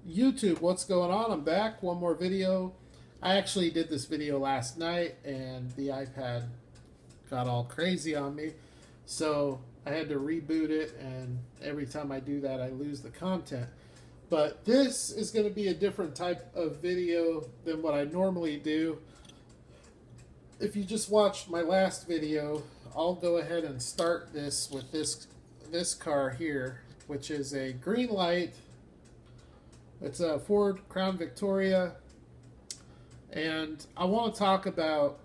YouTube, what's going on? I'm back. One more video. I actually did this video last night and the iPad got all crazy on me. So I had to reboot it, and every time I do that, I lose the content. But this is going to be a different type of video than what I normally do. If you just watched my last video, I'll go ahead and start this with this car here, which is a green light. It's a Ford Crown Victoria, and I want to talk about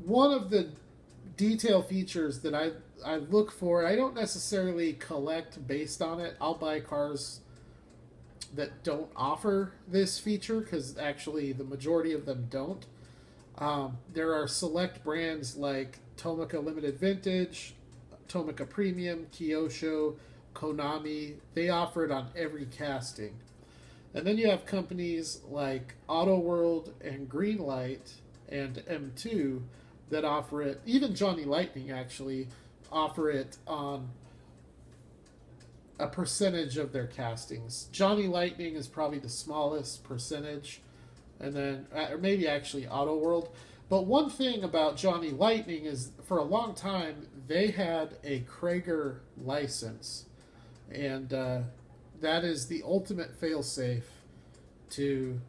one of the detail features that I look for. I don't necessarily collect based on it. I'll buy cars that don't offer this feature because actually the majority of them don't. There are select brands like Tomica Limited Vintage, Tomica Premium, Kyosho, Konami. They offer it on every casting. And then you have companies like Auto World and Greenlight and M2 that offer it. Even Johnny Lightning actually offer it on a percentage of their castings. Johnny Lightning is probably the smallest percentage, and then or maybe actually Auto World. But one thing about Johnny Lightning is for a long time they had a Krager license, and that is the ultimate failsafe to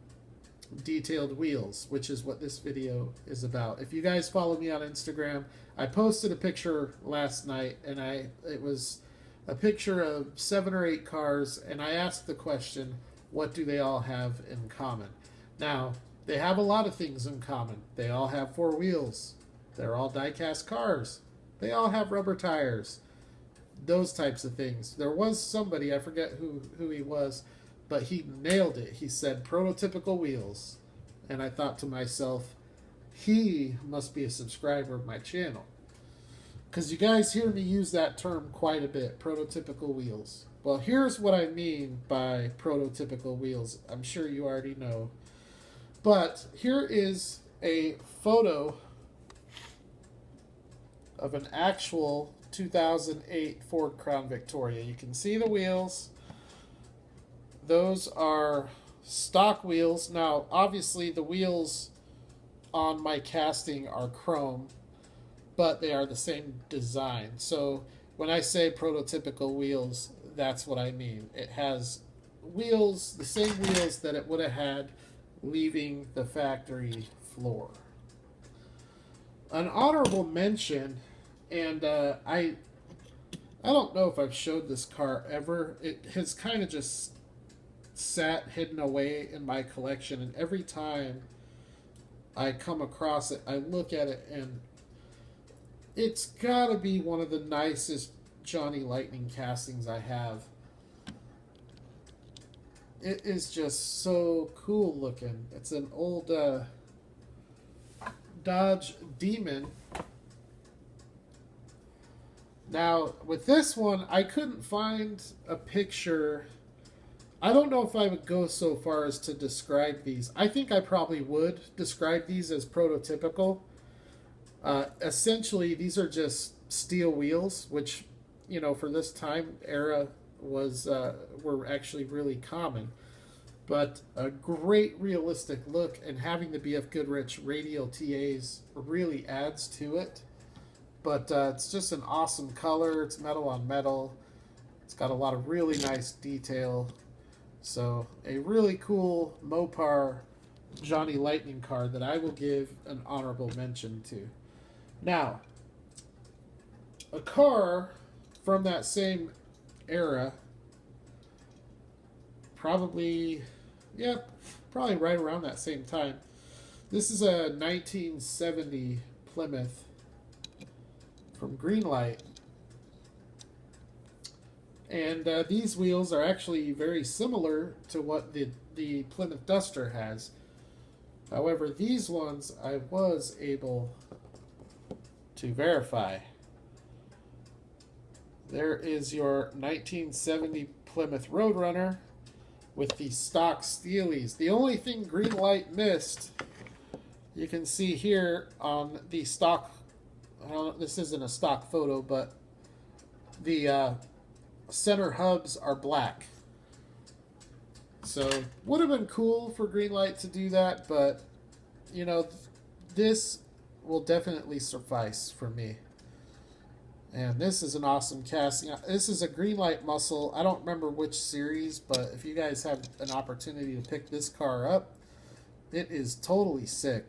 detailed wheels, which is what this video is about. If you guys follow me on Instagram, I posted a picture last night, and it was a picture of 7 or 8 cars, and I asked the question, what do they all have in common? Now, they have a lot of things in common. They all have 4 wheels. They're all die-cast cars. They all have rubber tires. Those types of things. There was somebody, I forget who he was, but he nailed it. He said prototypical wheels. And I thought to myself, he must be a subscriber of my channel. Because you guys hear me use that term quite a bit, prototypical wheels. Well, here's what I mean by prototypical wheels. I'm sure you already know. But here is a photo of an actual 2008 Ford Crown Victoria. You can see the wheels. Those are stock wheels. Now, obviously, the wheels on my casting are chrome, but they are the same design. So when I say prototypical wheels, that's what I mean. It has wheels, the same wheels that it would have had leaving the factory floor. An honorable mention, and I don't know if I've showed this car ever. It has kind of just sat hidden away in my collection, and every time I come across it, I look at it, and it's got to be one of the nicest Johnny Lightning castings I have. It is just so cool looking. It's an old Dodge Demon. Now, with this one, I couldn't find a picture. I don't know if I would go so far as to describe these. I think I probably would describe these as prototypical. Essentially, these are just steel wheels, which, you know, for this time era were actually really common. But a great realistic look, and having the BF Goodrich radial TAs really adds to it. But it's just an awesome color. It's metal on metal. It's got a lot of really nice detail. So a really cool Mopar Johnny Lightning car that I will give an honorable mention to. Now, a car from that same era, probably right around that same time. This is a 1970 Plymouth from Greenlight. And these wheels are actually very similar to what the Plymouth Duster has. However, these ones I was able to verify. There is your 1970 Plymouth Roadrunner with the stock steelies. The only thing Greenlight missed, you can see here on the stock, this isn't a stock photo, but the center hubs are black. So would have been cool for Greenlight to do that, but you know, this will definitely suffice for me. And this is an awesome casting. This is a Greenlight muscle. I don't remember which series, but if you guys have an opportunity to pick this car up, it is totally sick.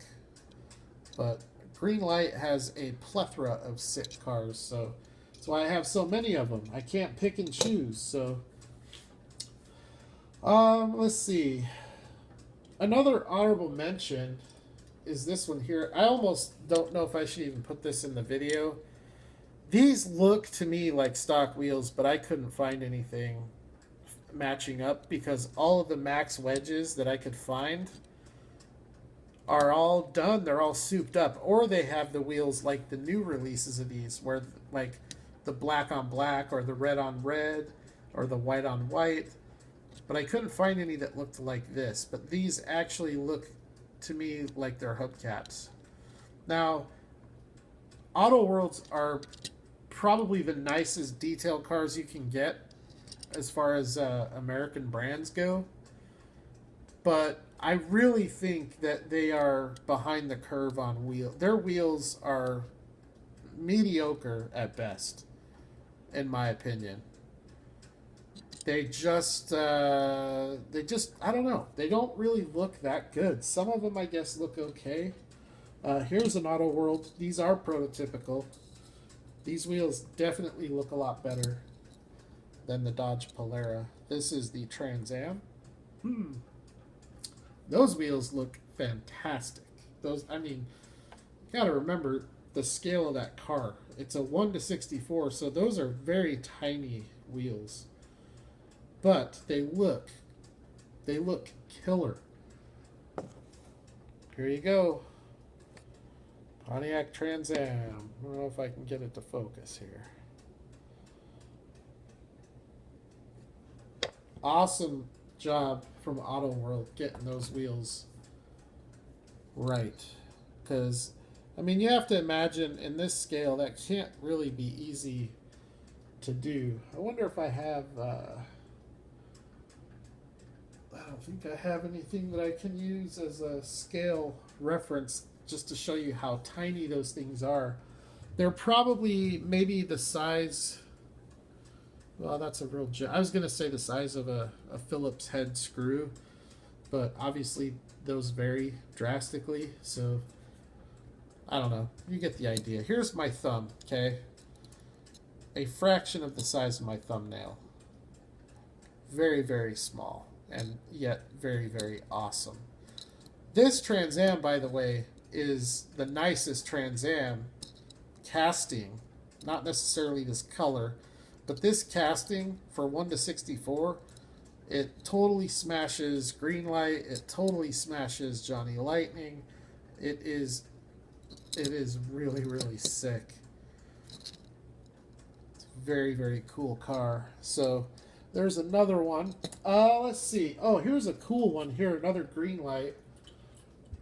But Greenlight has a plethora of sick cars, so that's why I have so many of them. I can't pick and choose. So, let's see. Another honorable mention is this one here. I almost don't know if I should even put this in the video. These look to me like stock wheels, but I couldn't find anything matching up because all of the max wedges that I could find are all done. They're all souped up, or they have the wheels like the new releases of these, where like the black on black or the red on red or the white on white. But I couldn't find any that looked like this. But these actually look to me like they're hubcaps. Now, Auto Worlds are probably the nicest detail cars you can get as far as American brands go. But I really think that they are behind the curve on wheel. Their wheels are mediocre at best, in my opinion. They just, I don't know. They don't really look that good. Some of them, I guess, look okay. Here's an Auto World. These are prototypical. These wheels definitely look a lot better than the Dodge Polara. This is the Trans Am. Those wheels look fantastic. Those, I mean, you gotta remember the scale of that car. It's a 1/64, so those are very tiny wheels. But they look killer. Here you go. Pontiac Trans Am. I don't know if I can get it to focus here. Awesome job from Auto World getting those wheels right. Because, I mean, you have to imagine in this scale that can't really be easy to do. I wonder if I have... I don't think I have anything that I can use as a scale reference just to show you how tiny those things are. They're probably maybe the size... Well, that's a real... I was going to say the size of a Phillips head screw, but obviously those vary drastically, so I don't know. You get the idea. Here's my thumb, okay? A fraction of the size of my thumbnail. Very, very small, and yet very, very awesome. This Trans Am, by the way, is the nicest Trans Am casting. Not necessarily this color, but this casting for 1/64, it totally smashes Greenlight. It totally smashes Johnny Lightning. It is really, really sick. It's a very, very cool car. So there's another one. Let's see. Oh, here's a cool one here. Another Greenlight.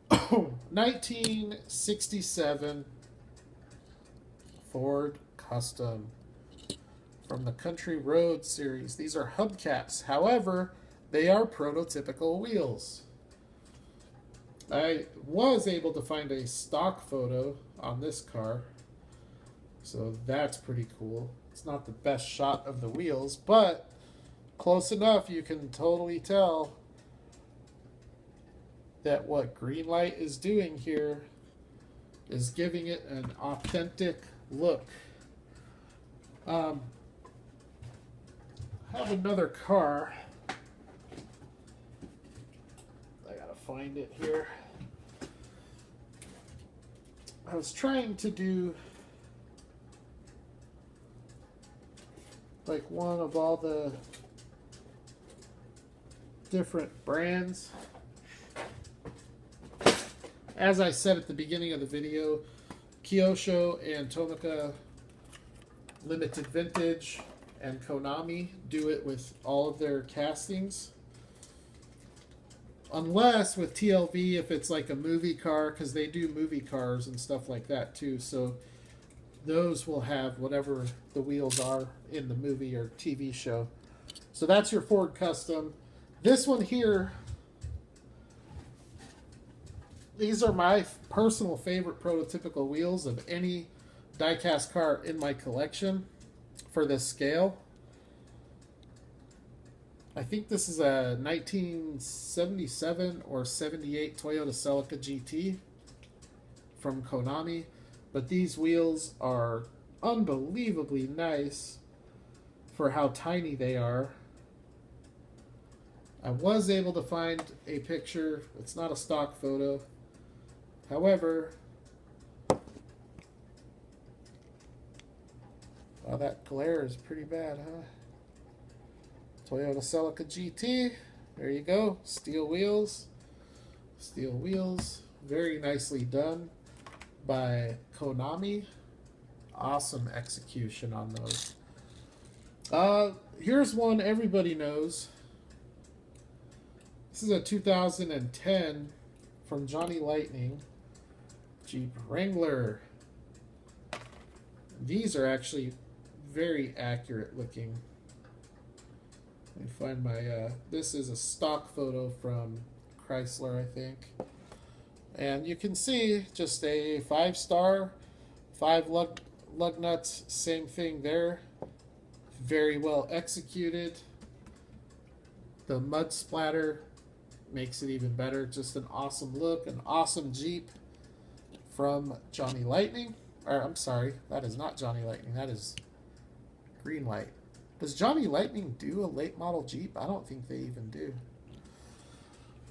1967 Ford Custom from the Country Road series. These are hubcaps. However, they are prototypical wheels. I was able to find a stock photo on this car, so that's pretty cool. It's not the best shot of the wheels, but close enough you can totally tell that what Greenlight is doing here is giving it an authentic look. I have another car. I gotta find it here. I was trying to do like one of all the different brands. As I said at the beginning of the video, Kyosho and Tomica Limited Vintage and Konami do it with all of their castings. Unless with TLV, if it's like a movie car, because they do movie cars and stuff like that too. So those will have whatever the wheels are in the movie or TV show. So that's your Ford Custom. This one here, these are my personal favorite prototypical wheels of any diecast car in my collection for this scale. I think this is a 1977 or 78 Toyota Celica GT from Konami. But these wheels are unbelievably nice for how tiny they are. I was able to find a picture. It's not a stock photo. However, wow, that glare is pretty bad, huh? Toyota Celica GT. There you go. Steel wheels. Steel wheels. Very nicely done by Konami. Awesome execution on those. Here's one everybody knows. This is a 2010 from Johnny Lightning Jeep Wrangler. These are actually very accurate looking. Let me find my, this is a stock photo from Chrysler, I think. And you can see just a 5-star, 5 lug nuts, same thing there. Very well executed. The mud splatter makes it even better. Just an awesome look, an awesome Jeep from Johnny Lightning. Or, I'm sorry, that is not Johnny Lightning, that is Greenlight. Does Johnny Lightning do a late model Jeep? I don't think they even do.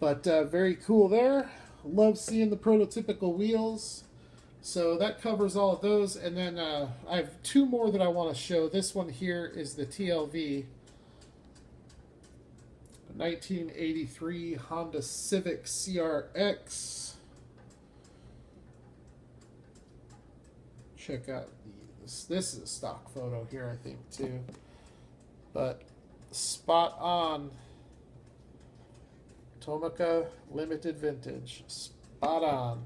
But very cool there. Love seeing the prototypical wheels. So that covers all of those. And then I have 2 more that I want to show. This one here is the TLV 1983 Honda Civic CRX. Check out these. This is a stock photo here, I think, too. But spot on. Tomica Limited Vintage. Spot on.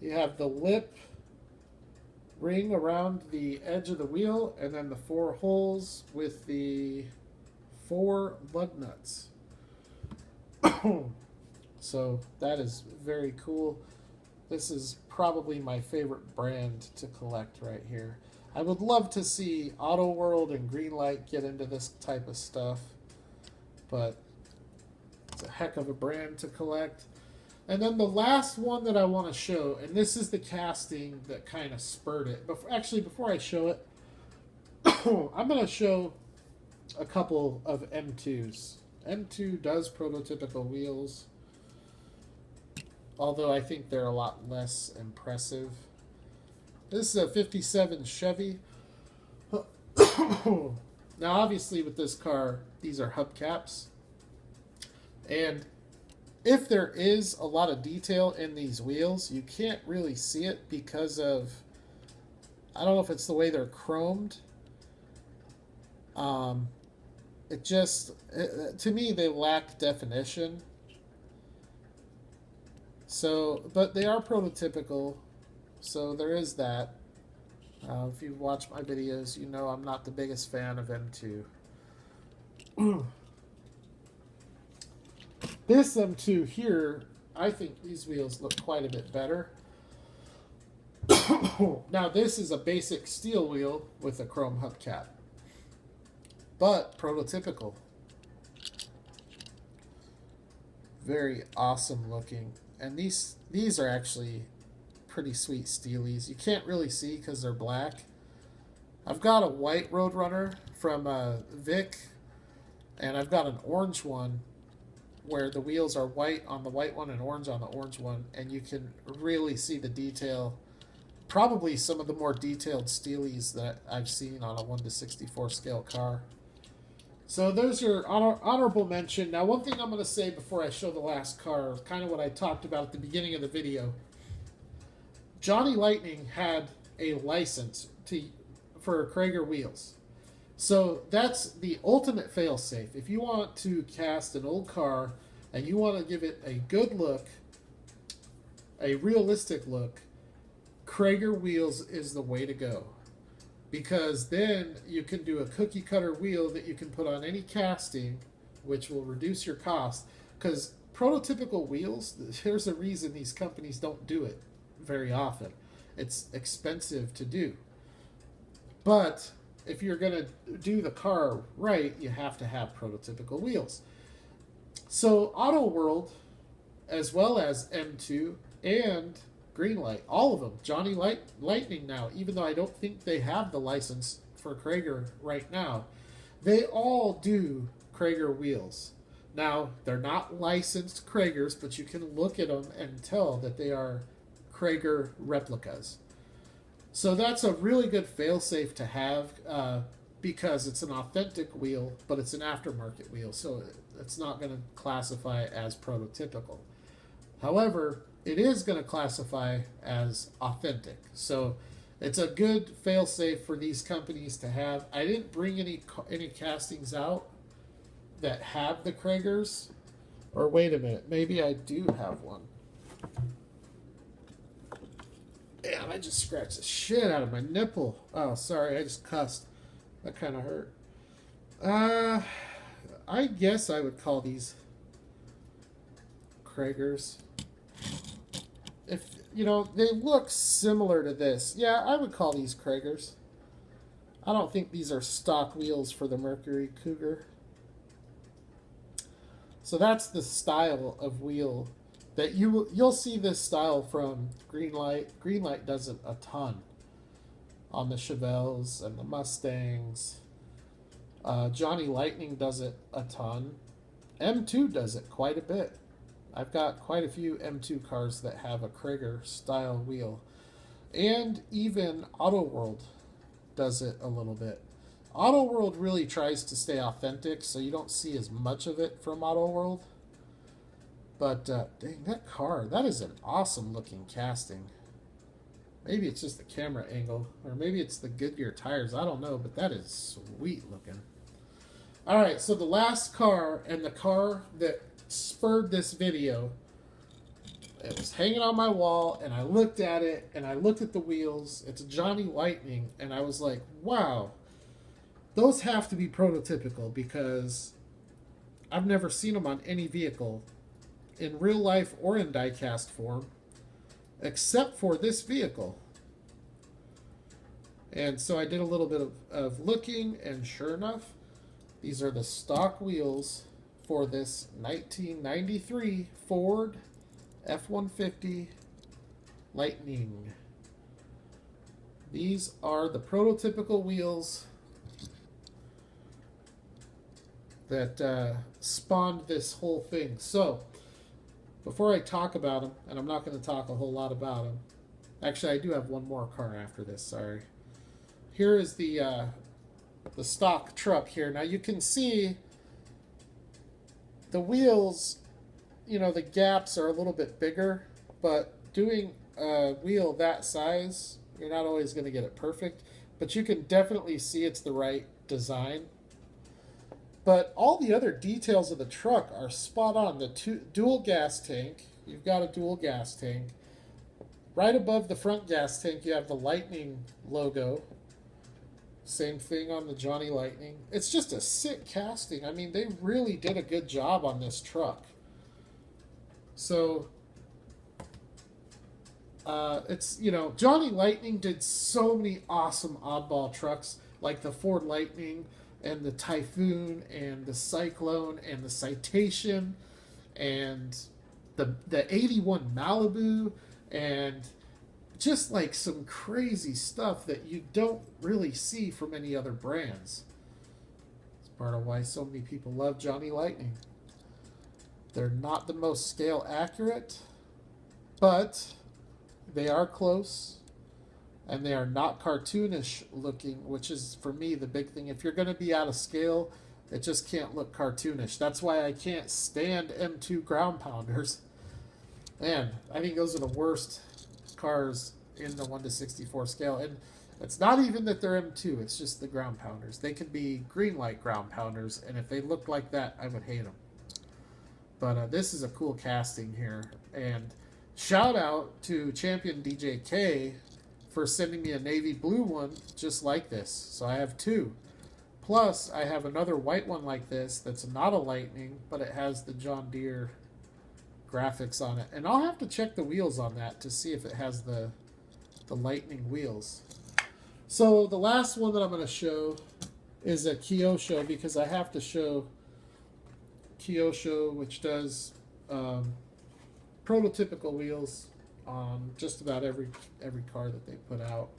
You have the lip ring around the edge of the wheel, and then the 4 holes with the 4 lug nuts. So that is very cool. This is probably my favorite brand to collect right here. I would love to see Auto World and Greenlight get into this type of stuff, but it's a heck of a brand to collect. And then the last one that I want to show, and this is the casting that kind of spurred it. But actually, before I show it, I'm going to show a couple of M2s. M2 does prototypical wheels, although I think they're a lot less impressive. This is a 57 Chevy. Now, obviously, with this car, these are hubcaps. And if there is a lot of detail in these wheels, you can't really see it because of, I don't know if it's the way they're chromed. It just, to me, they lack definition. So, but they are prototypical, so there is that. If you've watched my videos, you know I'm not the biggest fan of M2. This M2 here, I think these wheels look quite a bit better. Now, this is a basic steel wheel with a chrome hubcap, but prototypical. Very awesome looking. And these are actually pretty sweet steelies. You can't really see because they're black. I've got a white Roadrunner from Vic, and I've got an orange one where the wheels are white on the white one and orange on the orange one, and you can really see the detail. Probably some of the more detailed steelies that I've seen on a 1:64 scale car. So those are honorable mention. Now, one thing I'm going to say before I show the last car, kind of what I talked about at the beginning of the video. Johnny Lightning had a license for Krager wheels. So that's the ultimate fail-safe. If you want to cast an old car and you want to give it a good look, a realistic look, Krager wheels is the way to go. Because then you can do a cookie cutter wheel that you can put on any casting which will reduce your cost. Because prototypical wheels, there's a reason these companies don't do it very often. It's expensive to do. But if you're going to do the car right, you have to have prototypical wheels. So Auto World, as well as M2 and Greenlight, all of them, Johnny Lightning now, even though I don't think they have the license for Krager right now, they all do Krager wheels. Now, they're not licensed Kragers, but you can look at them and tell that they are Krager replicas. So that's a really good fail-safe to have because it's an authentic wheel, but it's an aftermarket wheel, so it's not going to classify as prototypical. However, it is going to classify as authentic. So it's a good fail-safe for these companies to have. I didn't bring any castings out that have the Kragers. Or wait a minute, maybe I do have one. Damn, I just scratched the shit out of my nipple. Oh, sorry, I just cussed. That kind of hurt. I guess I would call these Kragers. If, you know, they look similar to this. Yeah, I would call these Kragers. I don't think these are stock wheels for the Mercury Cougar. So that's the style of wheel that you'll see this style from Greenlight. Greenlight does it a ton on the Chevelles and the Mustangs. Johnny Lightning does it a ton. M2 does it quite a bit. I've got quite a few M2 cars that have a Krager style wheel. And even Auto World does it a little bit. Auto World really tries to stay authentic, so you don't see as much of it from Auto World. But, dang, that car, that is an awesome looking casting. Maybe it's just the camera angle, or maybe it's the Goodyear tires, I don't know, but that is sweet looking. Alright, so the last car, and the car that spurred this video, it was hanging on my wall, and I looked at it, and I looked at the wheels. It's a Johnny Lightning, and I was like, wow, those have to be prototypical, because I've never seen them on any vehicle in real life or in diecast form, except for this vehicle. And so I did a little bit of looking, and sure enough, these are the stock wheels for this 1993 Ford F-150 Lightning. These are the prototypical wheels that spawned this whole thing. So, before I talk about them, and I'm not going to talk a whole lot about them. Actually, I do have one more car after this, sorry. Here is the stock truck here. Now you can see the wheels, you know, the gaps are a little bit bigger, but doing a wheel that size, you're not always going to get it perfect, but you can definitely see it's the right design. But all the other details of the truck are spot on. The dual gas tank, you've got a dual gas tank. Right above the front gas tank, you have the Lightning logo. Same thing on the Johnny Lightning. It's just a sick casting. I mean, they really did a good job on this truck. So, it's, you know, Johnny Lightning did so many awesome oddball trucks, like the Ford Lightning, and the Typhoon, and the Cyclone, and the Citation, and the 81 Malibu, and just like some crazy stuff that you don't really see from any other brands. It's part of why so many people love Johnny Lightning. They're not the most scale accurate, but they are close. And they are not cartoonish looking, which is, for me, the big thing. If you're going to be out of scale, it just can't look cartoonish. That's why I can't stand M2 ground pounders. Man, I think those are the worst cars in the 1/64 scale. And it's not even that they're M2, it's just the ground pounders. They can be Greenlight ground pounders, and if they looked like that, I would hate them. But this is a cool casting here. And shout out to Champion DJK for sending me a navy blue one just like this. So I have two. Plus, I have another white one like this that's not a Lightning, but it has the John Deere graphics on it. And I'll have to check the wheels on that to see if it has the Lightning wheels. So the last one that I'm going to show is a Kyosho, because I have to show Kyosho, which does prototypical wheels on just about every car that they put out.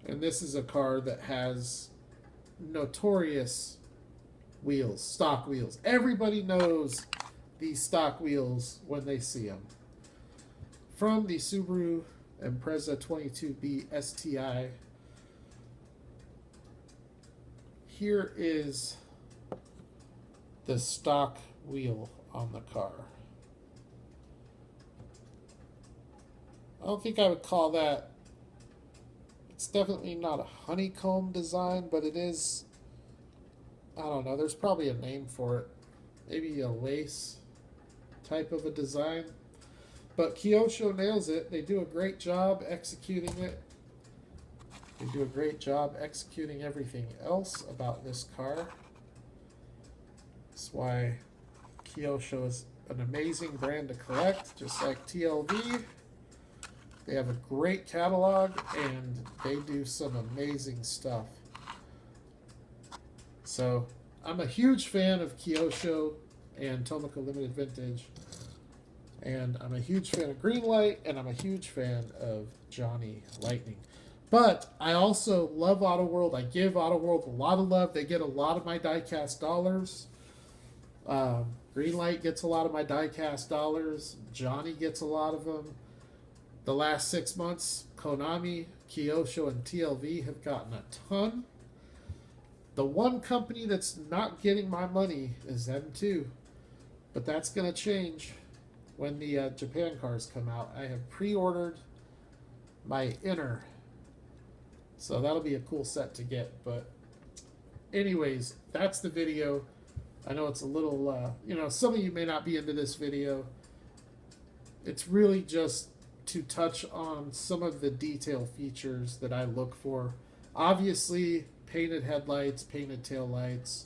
And this is a car that has notorious wheels, stock wheels. Everybody knows these stock wheels when they see them. From the Subaru Impreza 22B STI, here is the stock wheel on the car. I don't think I would call that, it's definitely not a honeycomb design, but it is, I don't know, there's probably a name for it. Maybe a lace type of a design. But Kyosho nails it. They do a great job executing it. They do a great job executing everything else about this car. That's why Kyosho is an amazing brand to collect, just like TLV. They have a great catalog, and they do some amazing stuff. So, I'm a huge fan of Kyosho and Tomoko Limited Vintage. And I'm a huge fan of Greenlight, and I'm a huge fan of Johnny Lightning. But I also love Auto World. I give Auto World a lot of love. They get a lot of my Diecast dollars. Greenlight gets a lot of my Diecast dollars. Johnny gets a lot of them. The last 6 months, Konami, Kyosho, and TLV have gotten a ton. The one company that's not getting my money is M2. But that's going to change when the Japan cars come out. I have pre-ordered my Inner. So that'll be a cool set to get. But anyways, that's the video. I know it's a little, some of you may not be into this video. It's really just to touch on some of the detail features that I look for. Obviously, painted headlights, painted taillights.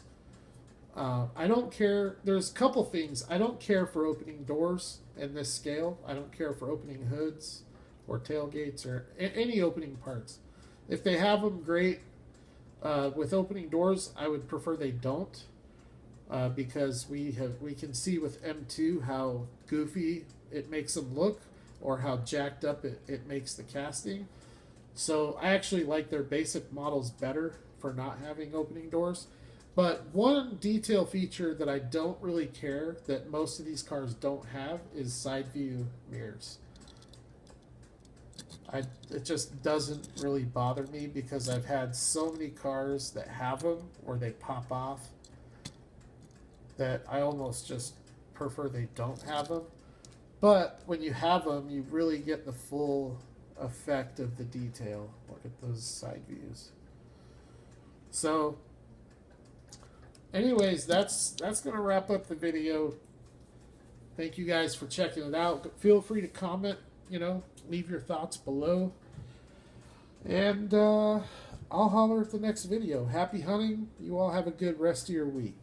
I don't care. There's a couple things. I don't care for opening doors in this scale. I don't care for opening hoods or tailgates or any opening parts. If they have them, great. With opening doors, I would prefer they don't, because we can see with M2 how goofy it makes them look, or how jacked up it makes the casting. So I actually like their basic models better for not having opening doors. But one detail feature that I don't really care that most of these cars don't have is side view mirrors. It just doesn't really bother me, because I've had so many cars that have them or they pop off that I almost just prefer they don't have them. But when you have them, you really get the full effect of the detail. Look at those side views. So anyways, that's going to wrap up the video. Thank you guys for checking it out. Feel free to comment, leave your thoughts below. And I'll holler at the next video. Happy hunting. You all have a good rest of your week.